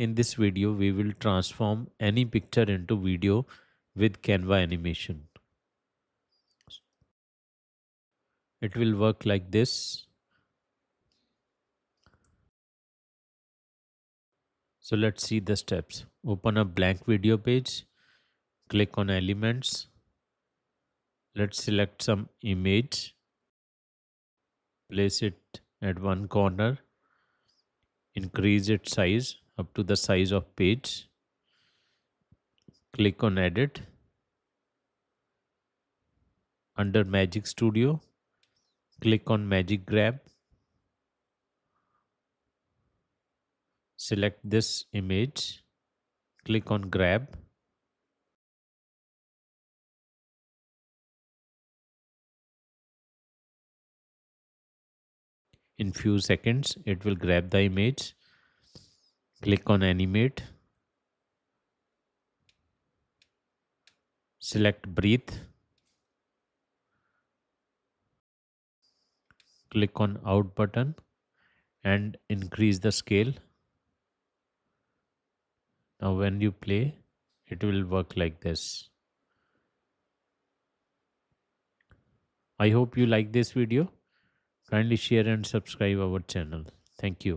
In this video, we will transform any picture into video with Canva animation. It will work like this. So let's see the steps. Open a blank video page, click on elements. Let's select some image, place it at one corner, increase its size up to the size of page. Click on edit. Under Magic Studio, click on Magic Grab. Select this image. Click on grab. In few seconds, it will grab the image. Click on animate. Select breathe. Click on out button and increase the scale. Now when you play, it will work like this. I hope you like this video. Kindly share and subscribe our channel. Thank you.